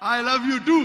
I love you too.